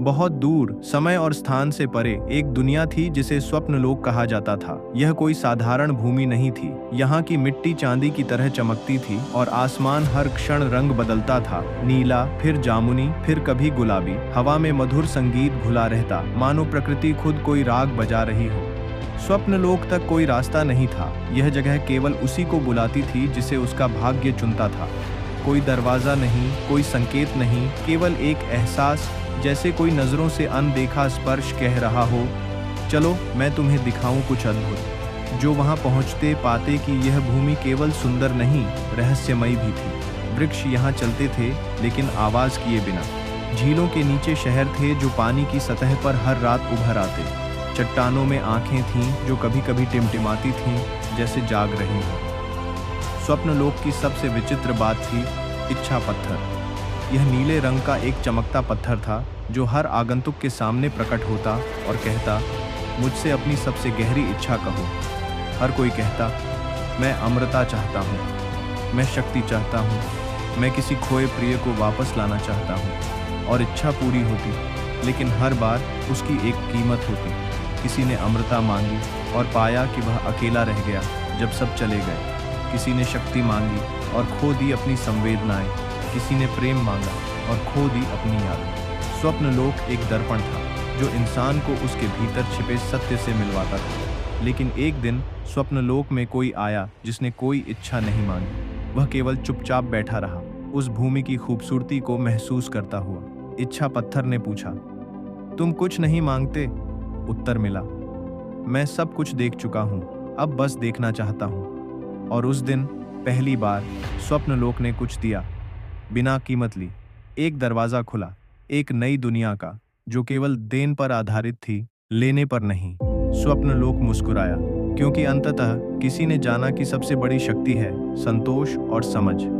बहुत दूर, समय और स्थान से परे एक दुनिया थी जिसे स्वप्नलोक कहा जाता था। यह कोई साधारण भूमि नहीं थी। यहाँ की मिट्टी चांदी की तरह चमकती थी और आसमान हर क्षण रंग बदलता था। नीला, फिर जामुनी, फिर कभी गुलाबी। हवा में मधुर संगीत घुला रहता, मानो प्रकृति खुद कोई राग बजा रही हो। स्वप्नलोक तक कोई रास्ता नहीं था। यह जगह केवल उसी को बुलाती थी जिसे उसका भाग्य चुनता था। कोई दरवाजा नहीं, कोई संकेत नहीं, केवल एक एहसास, जैसे कोई नजरों से अनदेखा स्पर्श कह रहा हो, चलो मैं तुम्हें दिखाऊं कुछ अद्भुत। जो वहां पहुंचते पाते कि यह भूमि केवल सुंदर नहीं, रहस्यमयी भी थी। वृक्ष यहाँ चलते थे, लेकिन आवाज किए बिना। झीलों के नीचे शहर थे जो पानी की सतह पर हर रात उभर आते। चट्टानों में आंखें थीं जो कभी कभी टिमटिमाती थीं, जैसे जाग रही हों। स्वप्नलोक की सबसे विचित्र बात थी इच्छा पत्थर। यह नीले रंग का एक चमकता पत्थर था जो हर आगंतुक के सामने प्रकट होता और कहता, मुझसे अपनी सबसे गहरी इच्छा कहो। हर कोई कहता, मैं अमरता चाहता हूँ, मैं शक्ति चाहता हूँ, मैं किसी खोए प्रिय को वापस लाना चाहता हूँ। और इच्छा पूरी होती, लेकिन हर बार उसकी एक कीमत होती। किसी ने अमरता मांगी और पाया कि वह अकेला रह गया जब सब चले गए। किसी ने शक्ति मांगी और खो दी अपनी संवेदनाएं। किसी ने प्रेम मांगा और खो दी अपनी यादें। स्वप्नलोक एक दर्पण था जो इंसान को उसके भीतर छिपे सत्य से मिलवाता था। लेकिन एक दिन स्वप्नलोक में कोई आया जिसने कोई इच्छा नहीं मांगी। वह केवल चुपचाप बैठा रहा, उस भूमि की खूबसूरती को महसूस करता हुआ। इच्छा पत्थर ने पूछा, तुम कुछ नहीं मांगते? उत्तर मिला, मैं सब कुछ देख चुका हूँ, अब बस देखना चाहता हूँ। और उस दिन पहली बार स्वप्नलोक ने कुछ दिया, बिना कीमत ली। एक दरवाजा खुला, एक नई दुनिया का, जो केवल देन पर आधारित थी, लेने पर नहीं। स्वप्नलोक मुस्कुराया, क्योंकि अंततः किसी ने जाना कि सबसे बड़ी शक्ति है संतोष और समझ।